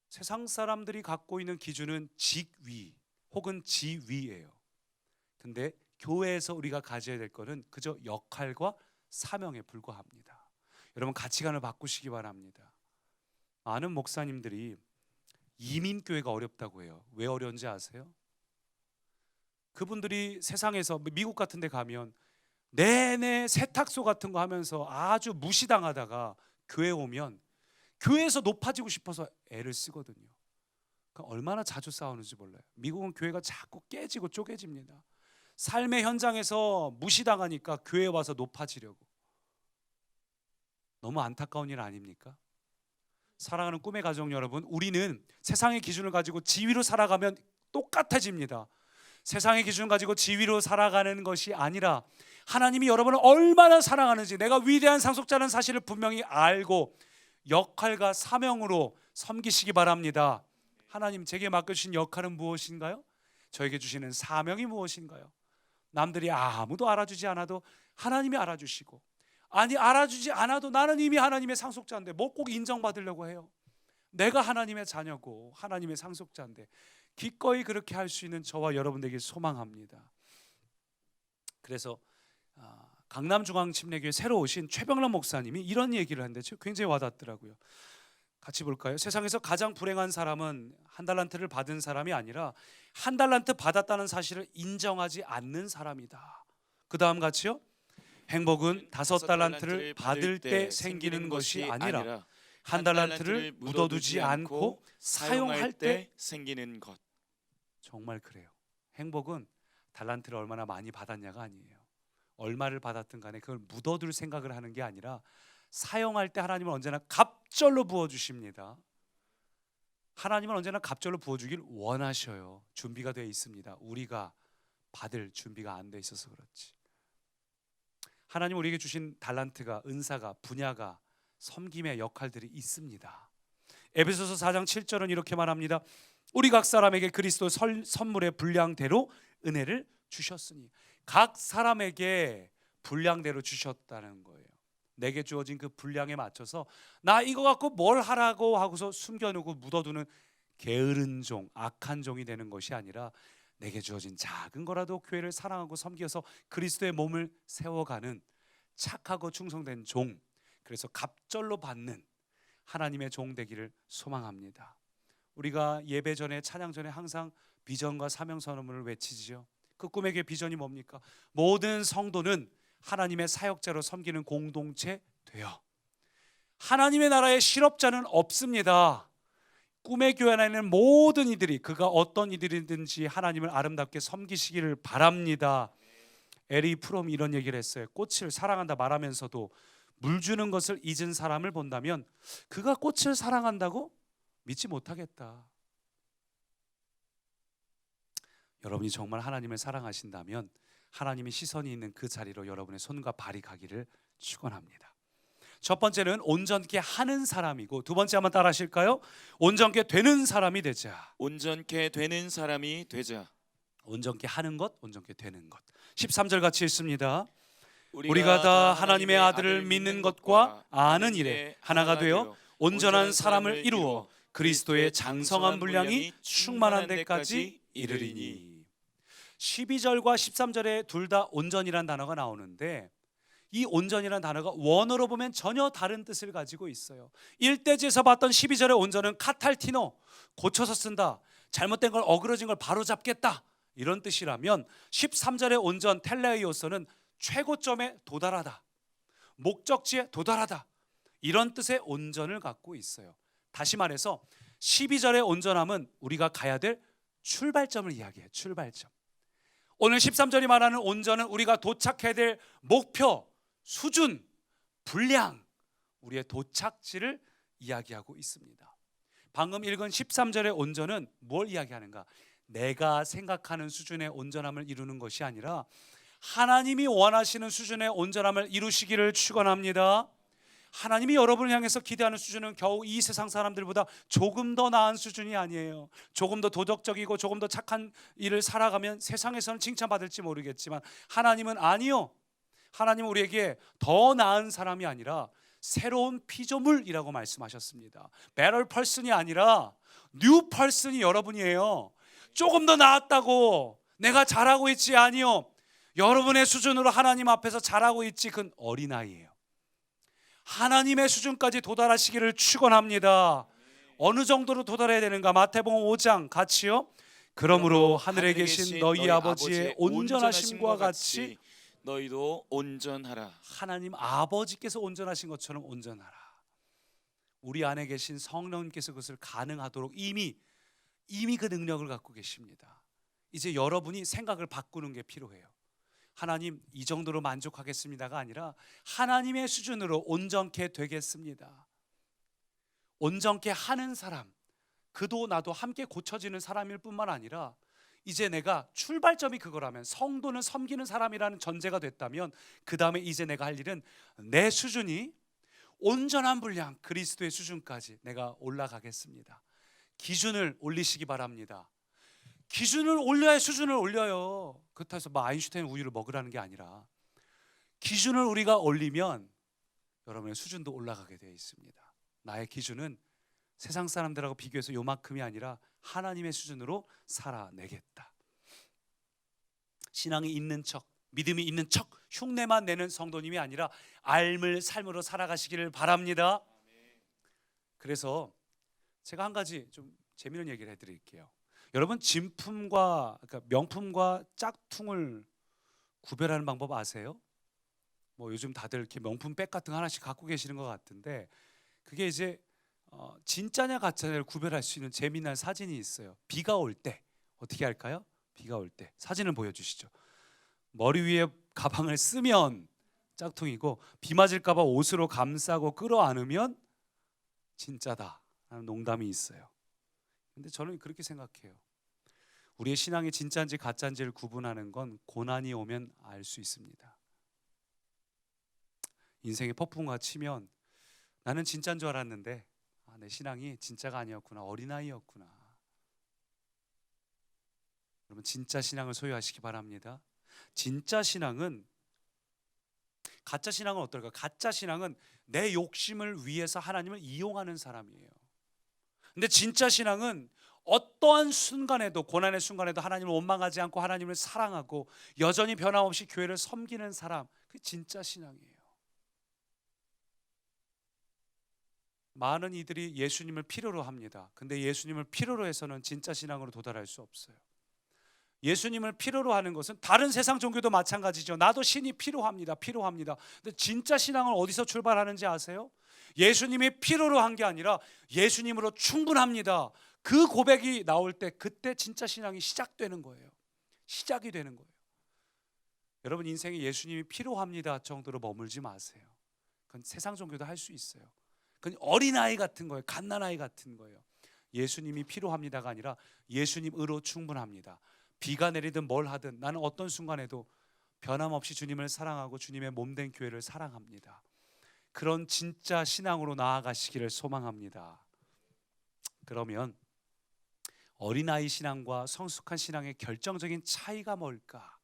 Speaker 1: 세상 사람들이 갖고 있는 기준은 직위 혹은 지위예요. 근데 교회에서 우리가 가져야 될 거는 그저 역할과 사명에 불과합니다. 여러분, 가치관을 바꾸시기 바랍니다. 많은 목사님들이 이민교회가 어렵다고 해요. 왜 어려운지 아세요? 그분들이 세상에서 미국 같은 데 가면 내내 세탁소 같은 거 하면서 아주 무시당하다가 교회 오면 교회에서 높아지고 싶어서 애를 쓰거든요. 그러니까 얼마나 자주 싸우는지 몰라요. 미국은 교회가 자꾸 깨지고 쪼개집니다. 삶의 현장에서 무시당하니까 교회에 와서 높아지려고. 너무 안타까운 일 아닙니까? 사랑하는 꿈의 가족 여러분, 우리는 세상의 기준을 가지고 지위로 살아가면 똑같아집니다. 세상의 기준을 가지고 지위로 살아가는 것이 아니라 하나님이 여러분을 얼마나 사랑하는지 내가 위대한 상속자라는 사실을 분명히 알고 역할과 사명으로 섬기시기 바랍니다. 하나님, 제게 맡겨주신 역할은 무엇인가요? 저에게 주시는 사명이 무엇인가요? 남들이 아무도 알아주지 않아도 하나님이 알아주시고, 아니 알아주지 않아도 나는 이미 하나님의 상속자인데 뭐 꼭 인정받으려고 해요? 내가 하나님의 자녀고 하나님의 상속자인데 기꺼이 그렇게 할 수 있는 저와 여러분에게 소망합니다. 그래서 강남중앙침례교회 새로 오신 최병란 목사님이 이런 얘기를 하는데 굉장히 와닿더라고요. 같이 볼까요? 세상에서 가장 불행한 사람은 한 달란트를 받은 사람이 아니라 한 달란트 받았다는 사실을 인정하지 않는 사람이다. 그 다음 같이요. 행복은 5달란트를 받을 때 생기는 것이 아니라 한 달란트를 묻어두지 않고 사용할 때
Speaker 2: 생기는 것.
Speaker 1: 정말 그래요. 행복은 달란트를 얼마나 많이 받았냐가 아니에요. 얼마를 받았든 간에 그걸 묻어둘 생각을 하는 게 아니라 사용할 때 하나님은 언제나 갑절로 부어주십니다. 하나님은 언제나 갑절로 부어주길 원하셔요. 준비가 되어 있습니다. 우리가 받을 준비가 안 돼 있어서 그렇지. 하나님 우리에게 주신 달란트가, 은사가, 분야가, 섬김의 역할들이 있습니다. 에베소서 4장 7절은 이렇게 말합니다. 우리 각 사람에게 그리스도 선물의 분량대로 은혜를 주셨으니, 각 사람에게 분량대로 주셨다는 거예요. 내게 주어진 그 분량에 맞춰서 나 이거 갖고 뭘 하라고 하고서 숨겨놓고 묻어두는 게으른 종, 악한 종이 되는 것이 아니라 내게 주어진 작은 거라도 교회를 사랑하고 섬겨서 그리스도의 몸을 세워가는 착하고 충성된 종, 그래서 갑절로 받는 하나님의 종 되기를 소망합니다. 우리가 예배 전에, 찬양 전에 항상 비전과 사명 선언문을 외치지요. 그 꿈의 교회 비전이 뭡니까? 모든 성도는 하나님의 사역자로 섬기는 공동체 되어 하나님의 나라의 실업자는 없습니다. 꿈의 교회 안에 있는 모든 이들이, 그가 어떤 이들이든지 하나님을 아름답게 섬기시기를 바랍니다. 에리 프롬이 이런 얘기를 했어요. 꽃을 사랑한다 말하면서도 물 주는 것을 잊은 사람을 본다면 그가 꽃을 사랑한다고 믿지 못하겠다. 여러분이 정말 하나님을 사랑하신다면 하나님의 시선이 있는 그 자리로 여러분의 손과 발이 가기를 축원합니다. 첫 번째는 온전케 하는 사람이고, 두 번째 한번 따라 하실까요? 온전케 되는 사람이 되자.
Speaker 2: 온전케 되는 사람이 되자.
Speaker 1: 온전케 하는 것, 온전케 되는 것. 13절 같이 읽습니다.
Speaker 2: 우리가 다 하나님의 아들을 믿는 것과 아는 일에 하나가 되어 온전한 사람을 이루어 그리스도의 장성한 분량이 충만한 데까지 이르리니.
Speaker 1: 12절과 13절에 둘 다 온전이란 단어가 나오는데, 이 온전이란 단어가 원어로 보면 전혀 다른 뜻을 가지고 있어요. 일대지에서 봤던 12절의 온전은 카탈티노, 고쳐서 쓴다, 잘못된 걸, 어그러진 걸 바로잡겠다, 이런 뜻이라면 13절의 온전 텔레이오스는 최고점에 도달하다, 목적지에 도달하다, 이런 뜻의 온전을 갖고 있어요. 다시 말해서 12절의 온전함은 우리가 가야 될 출발점을 이야기해요. 출발점. 오늘 13절이 말하는 온전은 우리가 도착해야 될 목표, 수준, 분량, 우리의 도착지를 이야기하고 있습니다. 방금 읽은 13절의 온전은 뭘 이야기하는가? 내가 생각하는 수준의 온전함을 이루는 것이 아니라 하나님이 원하시는 수준의 온전함을 이루시기를 축원합니다. 하나님이 여러분을 향해서 기대하는 수준은 겨우 이 세상 사람들보다 조금 더 나은 수준이 아니에요. 조금 더 도덕적이고 조금 더 착한 일을 살아가면 세상에서는 칭찬받을지 모르겠지만, 하나님은 아니요. 하나님은 우리에게 더 나은 사람이 아니라 새로운 피조물이라고 말씀하셨습니다. better person이 아니라 new person이 여러분이에요. 조금 더 나았다고 내가 잘하고 있지, 아니요. 여러분의 수준으로 하나님 앞에서 잘하고 있지, 그건 어린아이예요. 하나님의 수준까지 도달하시기를 축원합니다. 어느 정도로 도달해야 되는가? 마태복음 5장 같이요. 그러므로 하늘에 계신 너희 아버지의 온전하심과 같이
Speaker 2: 너희도 온전하라.
Speaker 1: 하나님 아버지께서 온전하신 것처럼 온전하라. 우리 안에 계신 성령님께서 그것을 가능하도록 이미 그 능력을 갖고 계십니다. 이제 여러분이 생각을 바꾸는 게 필요해요. 하나님, 이 정도로 만족하겠습니다가 아니라 하나님의 수준으로 온전케 되겠습니다. 온전케 하는 사람, 그도 나도 함께 고쳐지는 사람일 뿐만 아니라, 이제 내가 출발점이 그거라면, 성도는 섬기는 사람이라는 전제가 됐다면, 그 다음에 이제 내가 할 일은 내 수준이 온전한 분량, 그리스도의 수준까지 내가 올라가겠습니다. 기준을 올리시기 바랍니다. 기준을 올려야 수준을 올려요. 그렇다고 해서 아인슈타인 우유를 먹으라는 게 아니라, 기준을 우리가 올리면 여러분의 수준도 올라가게 되어 있습니다. 나의 기준은 세상 사람들하고 비교해서 요만큼이 아니라 하나님의 수준으로 살아내겠다. 신앙이 있는 척, 믿음이 있는 척, 흉내만 내는 성도님이 아니라 삶을 삶으로 살아가시기를 바랍니다. 그래서 제가 한 가지 좀 재미있는 얘기를 해드릴게요. 여러분, 진품과, 그러니까 명품과 짝퉁을 구별하는 방법 아세요? 뭐 요즘 다들 이렇게 명품 백 같은 거 하나씩 갖고 계시는 것 같은데, 그게 이제 진짜냐 가짜냐를 구별할 수 있는 재미난 사진이 있어요. 비가 올 때 어떻게 할까요? 비가 올 때 사진을 보여주시죠. 머리 위에 가방을 쓰면 짝퉁이고, 비 맞을까 봐 옷으로 감싸고 끌어안으면 진짜다 라는 농담이 있어요. 근데 저는 그렇게 생각해요. 우리의 신앙이 진짜인지 가짜인지를 구분하는 건 고난이 오면 알 수 있습니다. 인생의 폭풍과 치면 나는 진짜인 줄 알았는데 내 신앙이 진짜가 아니었구나, 어린아이였구나. 여러분, 진짜 신앙을 소유하시기 바랍니다. 진짜 신앙은, 가짜 신앙은 어떨까? 가짜 신앙은 내 욕심을 위해서 하나님을 이용하는 사람이에요. 근데 진짜 신앙은 어떠한 순간에도, 고난의 순간에도 하나님을 원망하지 않고 하나님을 사랑하고 여전히 변함없이 교회를 섬기는 사람, 그게 진짜 신앙이에요. 많은 이들이 예수님을 필요로 합니다. 근데 예수님을 필요로 해서는 진짜 신앙으로 도달할 수 없어요. 예수님을 필요로 하는 것은 다른 세상 종교도 마찬가지죠. 나도 신이 필요합니다. 근데 진짜 신앙은 어디서 출발하는지 아세요? 예수님이 필요로 한 게 아니라 예수님으로 충분합니다. 그 고백이 나올 때, 그때 진짜 신앙이 시작되는 거예요. 시작이 되는 거예요. 여러분, 인생에 예수님이 필요합니다 정도로 머물지 마세요. 그건 세상 종교도 할 수 있어요. 그건 어린아이 같은 거예요. 갓난아이 같은 거예요. 예수님이 필요합니다가 아니라 예수님으로 충분합니다. 비가 내리든 뭘 하든 나는 어떤 순간에도 변함없이 주님을 사랑하고 주님의 몸된 교회를 사랑합니다. 그런 진짜 신앙으로 나아가시기를 소망합니다. 그러면 어린아이 신앙과 성숙한 신앙의 결정적인 차이가 뭘까?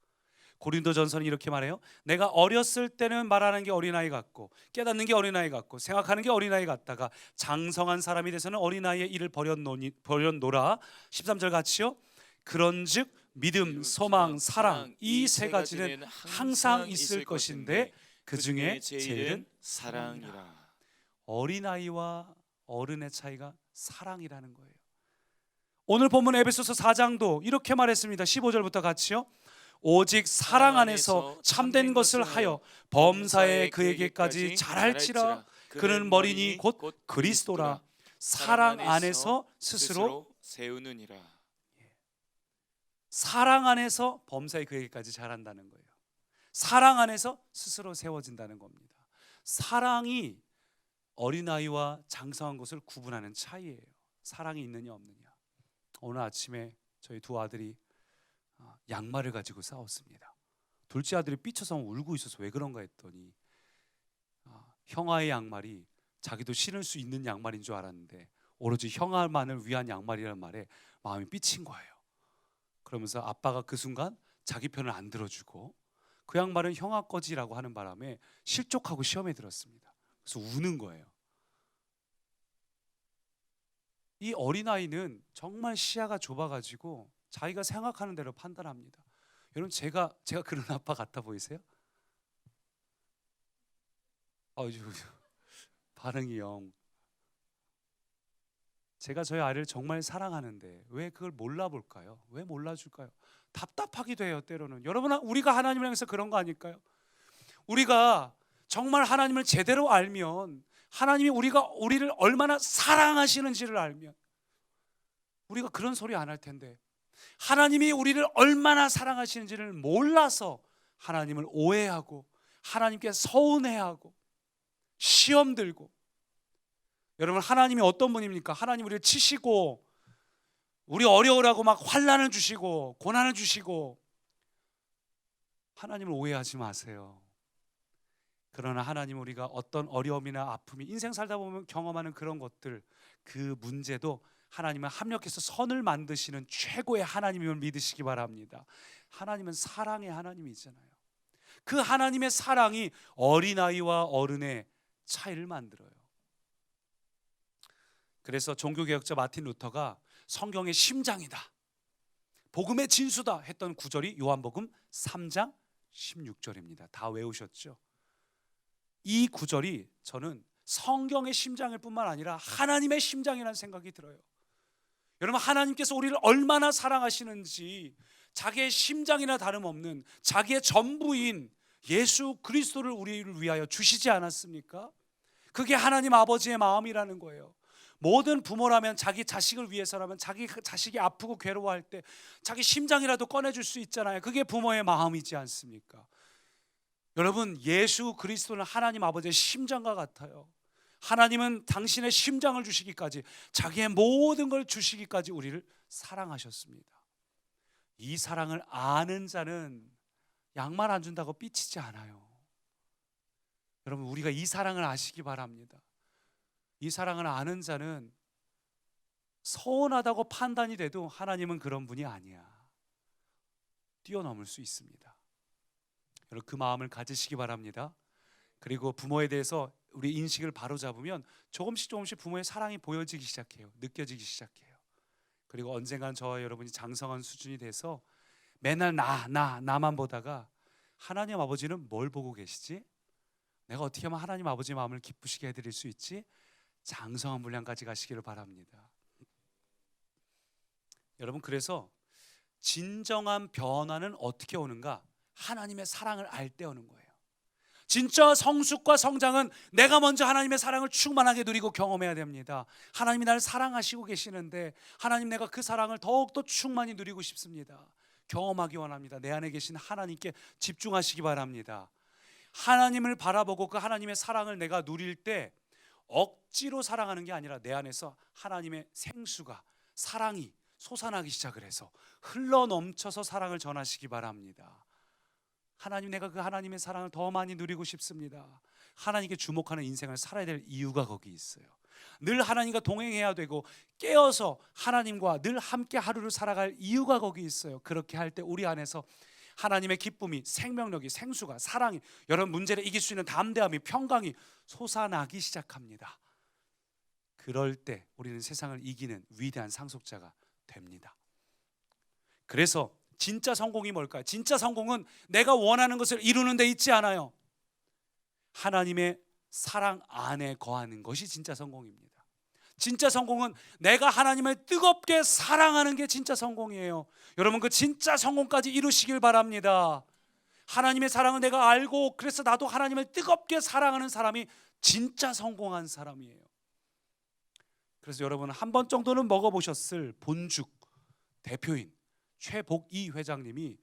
Speaker 1: 고린도전서는 이렇게 말해요. 내가 어렸을 때는 말하는 게 어린아이 같고 깨닫는 게 어린아이 같고 생각하는 게 어린아이 같다가 장성한 사람이 돼서는 어린아이의 일을 버렸노라. 13절 같이요. 그런즉 믿음, 소망, 사랑 이 세 가지는 항상 있을 것인데 그 중에 제일은
Speaker 2: 사랑이라.
Speaker 1: 어린아이와 어른의 차이가 사랑이라는 거예요. 오늘 본문 에베소서 4장도 이렇게 말했습니다. 15절부터 같이요. 오직 사랑 안에서 참된 것을 하여 범사에 그에게까지 잘할지라. 그는 머리니 곧 그리스도라. 사랑 안에서 스스로
Speaker 2: 세우느니라.
Speaker 1: 사랑 안에서 범사에 그에게까지 잘한다는 거예요. 사랑 안에서 스스로 세워진다는 겁니다. 사랑이 어린아이와 장성한 것을 구분하는 차이예요. 사랑이 있느냐 없느냐. 오늘 아침에 저희 두 아들이 양말을 가지고 싸웠습니다. 둘째 아들이 삐쳐서 울고 있어서 왜 그런가 했더니 형아의 양말이 자기도 신을 수 있는 양말인 줄 알았는데 오로지 형아만을 위한 양말이라는 말에 마음이 삐친 거예요. 그러면서 아빠가 그 순간 자기 편을 안 들어주고 그 양말은 형아 거지라고 하는 바람에 실족하고 시험에 들었습니다. 그래서 우는 거예요. 이 어린아이는 정말 시야가 좁아가지고 자기가 생각하는 대로 판단합니다. 여러분 제가 그런 아빠 같아 보이세요? 반응이 영. 제가 저희 아이를 정말 사랑하는데 왜 그걸 몰라볼까요? 왜 몰라줄까요? 답답하기도 해요, 때로는. 여러분, 우리가 하나님을 향해서 그런 거 아닐까요? 우리가 정말 하나님을 제대로 알면, 하나님이 우리를 얼마나 사랑하시는지를 알면 우리가 그런 소리 안 할 텐데, 하나님이 우리를 얼마나 사랑하시는지를 몰라서 하나님을 오해하고 하나님께 서운해하고 시험 들고. 여러분, 하나님이 어떤 분입니까? 하나님 우리를 치시고 우리 어려우라고 막 환난을 주시고 고난을 주시고. 하나님을 오해하지 마세요. 그러나 하나님, 우리가 어떤 어려움이나 아픔이 인생 살다 보면 경험하는 그런 것들, 그 문제도 하나님은 합력해서 선을 만드시는 최고의 하나님임을 믿으시기 바랍니다. 하나님은 사랑의 하나님이잖아요. 그 하나님의 사랑이 어린아이와 어른의 차이를 만들어요. 그래서 종교개혁자 마틴 루터가 성경의 심장이다, 복음의 진수다 했던 구절이 요한복음 3장 16절입니다. 다 외우셨죠? 이 구절이 저는 성경의 심장일 뿐만 아니라 하나님의 심장이라는 생각이 들어요. 여러분, 하나님께서 우리를 얼마나 사랑하시는지 자기의 심장이나 다름없는 자기의 전부인 예수 그리스도를 우리를 위하여 주시지 않았습니까? 그게 하나님 아버지의 마음이라는 거예요. 모든 부모라면 자기 자식을 위해서라면 자기 자식이 아프고 괴로워할 때 자기 심장이라도 꺼내줄 수 있잖아요. 그게 부모의 마음이지 않습니까? 여러분, 예수 그리스도는 하나님 아버지의 심장과 같아요. 하나님은 당신의 심장을 주시기까지, 자기의 모든 걸 주시기까지 우리를 사랑하셨습니다. 이 사랑을 아는 자는 양말 안 준다고 삐치지 않아요. 여러분, 우리가 이 사랑을 아시기 바랍니다. 이 사랑을 아는 자는 서운하다고 판단이 돼도 하나님은 그런 분이 아니야. 뛰어넘을 수 있습니다. 여러분, 그 마음을 가지시기 바랍니다. 그리고 부모에 대해서 우리 인식을 바로잡으면 조금씩 부모의 사랑이 보여지기 시작해요. 느껴지기 시작해요. 그리고 언젠간 저와 여러분이 장성한 수준이 돼서 맨날 나만 보다가 하나님 아버지는 뭘 보고 계시지? 내가 어떻게 하면 하나님 아버지의 마음을 기쁘시게 해드릴 수 있지? 장성한 분량까지 가시기를 바랍니다. 여러분, 그래서 진정한 변화는 어떻게 오는가? 하나님의 사랑을 알 때 오는 거예요. 진짜 성숙과 성장은 내가 먼저 하나님의 사랑을 충만하게 누리고 경험해야 됩니다. 하나님이 나를 사랑하시고 계시는데, 하나님, 내가 그 사랑을 더욱더 충만히 누리고 싶습니다. 경험하기 원합니다. 내 안에 계신 하나님께 집중하시기 바랍니다. 하나님을 바라보고 그 하나님의 사랑을 내가 누릴 때 억지로 사랑하는 게 아니라 내 안에서 하나님의 생수가, 사랑이 솟아나기 시작을 해서 흘러 넘쳐서 사랑을 전하시기 바랍니다. 하나님, 내가 그 하나님의 사랑을 더 많이 누리고 싶습니다. 하나님께 주목하는 인생을 살아야 될 이유가 거기 있어요. 늘 하나님과 동행해야 되고 깨어서 하나님과 늘 함께 하루를 살아갈 이유가 거기 있어요. 그렇게 할 때 우리 안에서 하나님의 기쁨이, 생명력이, 생수가, 사랑이, 여러 문제를 이길 수 있는 담대함이, 평강이 솟아나기 시작합니다. 그럴 때 우리는 세상을 이기는 위대한 상속자가 됩니다. 그래서 진짜 성공이 뭘까요? 진짜 성공은 내가 원하는 것을 이루는 데 있지 않아요. 하나님의 사랑 안에 거하는 것이 진짜 성공입니다. 진짜 성공은 내가 하나님을 뜨겁게 사랑하는 게 진짜 성공이에요. 여러분, 그 진짜 성공까지 이루시길 바랍니다. 하나님의 사랑을 내가 알고 그래서 나도 하나님을 뜨겁게 사랑하는 사람이 진짜 성공한 사람이에요. 그래서 여러분, 한 번 정도는 먹어보셨을 본죽 대표인 최복이 회장님이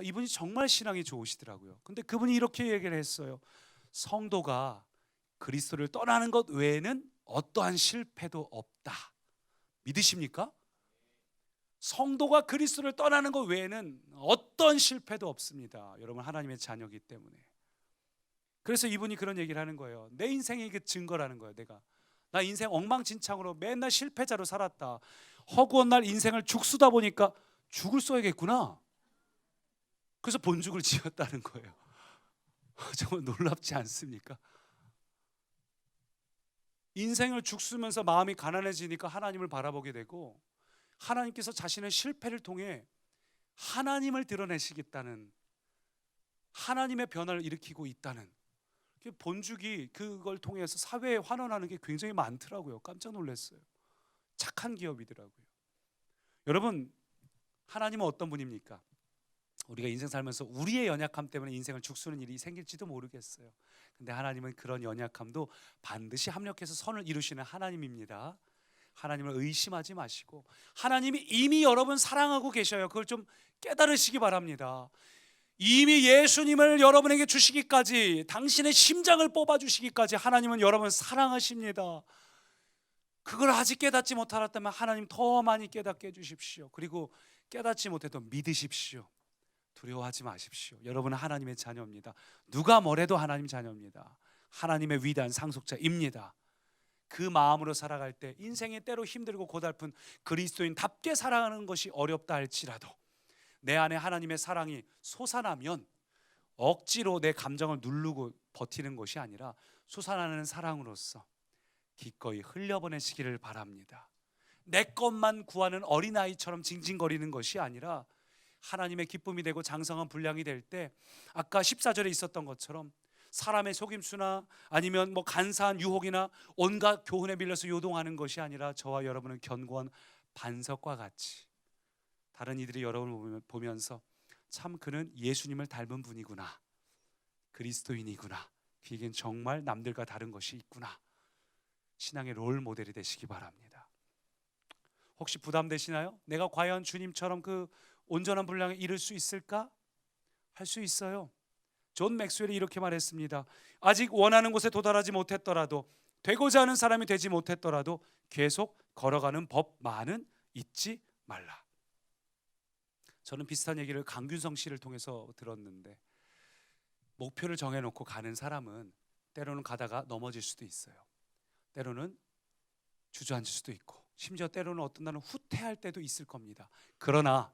Speaker 1: 이분이 정말 신앙이 좋으시더라고요. 근데 그분이 이렇게 얘기를 했어요. 성도가 그리스도를 떠나는 것 외에는 어떠한 실패도 없다. 믿으십니까? 성도가 그리스도를 떠나는 것 외에는 어떤 실패도 없습니다. 여러분, 하나님의 자녀이기 때문에. 그래서 이분이 그런 얘기를 하는 거예요. 내 인생의 그 증거라는 거예요. 나 인생 엉망진창으로 맨날 실패자로 살았다. 허구한 날 인생을 죽쓰다 보니까 죽을 써야겠구나. 그래서 본죽을 지었다는 거예요. 정말 놀랍지 않습니까? 인생을 죽쓰면서 마음이 가난해지니까 하나님을 바라보게 되고, 하나님께서 자신의 실패를 통해 하나님을 드러내시겠다는, 하나님의 변화를 일으키고 있다는, 본죽이 그걸 통해서 사회에 환원하는 게 굉장히 많더라고요. 깜짝 놀랐어요. 착한 기업이더라고요. 여러분, 하나님은 어떤 분입니까? 우리가 인생 살면서 우리의 연약함 때문에 인생을 죽쓰는 일이 생길지도 모르겠어요. 근데 하나님은 그런 연약함도 반드시 합력해서 선을 이루시는 하나님입니다. 하나님을 의심하지 마시고, 하나님이 이미 여러분 사랑하고 계셔요. 그걸 좀 깨달으시기 바랍니다. 이미 예수님을 여러분에게 주시기까지, 당신의 심장을 뽑아주시기까지 하나님은 여러분을 사랑하십니다. 그걸 아직 깨닫지 못하셨다면 하나님 더 많이 깨닫게 해주십시오. 그리고 깨닫지 못해도 믿으십시오. 두려워하지 마십시오. 여러분은 하나님의 자녀입니다. 누가 뭐래도 하나님 자녀입니다. 하나님의 위대한 상속자입니다. 그 마음으로 살아갈 때 인생이 때로 힘들고 고달픈 그리스도인답게 살아가는 것이 어렵다 할지라도 내 안에 하나님의 사랑이 솟아나면 억지로 내 감정을 누르고 버티는 것이 아니라 솟아나는 사랑으로서 기꺼이 흘려보내시기를 바랍니다. 내 것만 구하는 어린아이처럼 징징거리는 것이 아니라 하나님의 기쁨이 되고 장성한 분량이 될 때, 아까 14절에 있었던 것처럼 사람의 속임수나 아니면 간사한 유혹이나 온갖 교훈에 밀려서 요동하는 것이 아니라 저와 여러분은 견고한 반석과 같이 다른 이들이 여러분을 보면서 참 그는 예수님을 닮은 분이구나, 그리스도인이구나, 그에겐 정말 남들과 다른 것이 있구나, 신앙의 롤 모델이 되시기 바랍니다. 혹시 부담되시나요? 내가 과연 주님처럼 그 온전한 분량에 이를 수 있을까? 할 수 있어요. 존 맥스웰이 이렇게 말했습니다. 아직 원하는 곳에 도달하지 못했더라도, 되고자 하는 사람이 되지 못했더라도 계속 걸어가는 법만은 잊지 말라. 저는 비슷한 얘기를 강균성 씨를 통해서 들었는데, 목표를 정해놓고 가는 사람은 때로는 가다가 넘어질 수도 있어요. 때로는 주저앉을 수도 있고, 심지어 때로는 어떤 날은 후퇴할 때도 있을 겁니다. 그러나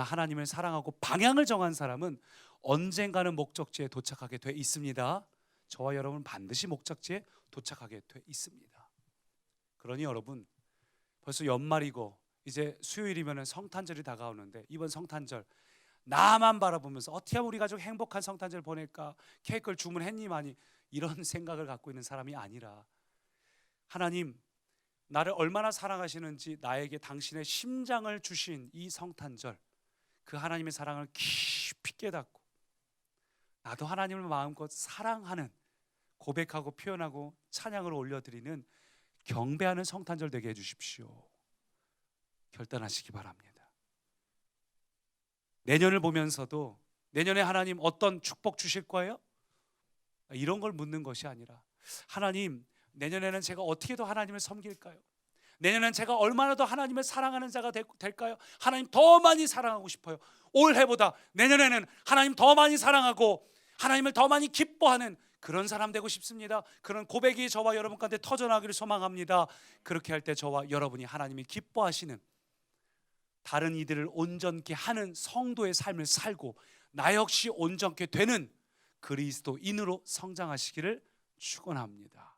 Speaker 1: 하나님을 사랑하고 방향을 정한 사람은 언젠가는 목적지에 도착하게 돼 있습니다. 저와 여러분 반드시 목적지에 도착하게 돼 있습니다. 그러니 여러분, 벌써 연말이고 이제 수요일이면 성탄절이 다가오는데, 이번 성탄절 나만 바라보면서 어떻게 하면 우리 가족 행복한 성탄절 보낼까, 케이크를 주문했니만이 이런 생각을 갖고 있는 사람이 아니라, 하나님 나를 얼마나 사랑하시는지 나에게 당신의 심장을 주신 이 성탄절, 그 하나님의 사랑을 깊이 깨닫고 나도 하나님을 마음껏 사랑하는, 고백하고 표현하고 찬양으로 올려드리는 경배하는 성탄절 되게 해주십시오. 결단하시기 바랍니다. 내년을 보면서도 내년에 하나님 어떤 축복 주실 거예요? 이런 걸 묻는 것이 아니라, 하나님 내년에는 제가 어떻게 더 하나님을 섬길까요? 내년에는 제가 얼마나 더 하나님을 사랑하는 자가 될까요? 하나님 더 많이 사랑하고 싶어요. 올해보다 내년에는 하나님 더 많이 사랑하고 하나님을 더 많이 기뻐하는 그런 사람 되고 싶습니다. 그런 고백이 저와 여러분 가운데 터져나기를 소망합니다. 그렇게 할 때 저와 여러분이 하나님이 기뻐하시는, 다른 이들을 온전케 하는 성도의 삶을 살고 나 역시 온전케 되는 그리스도인으로 성장하시기를 축원합니다.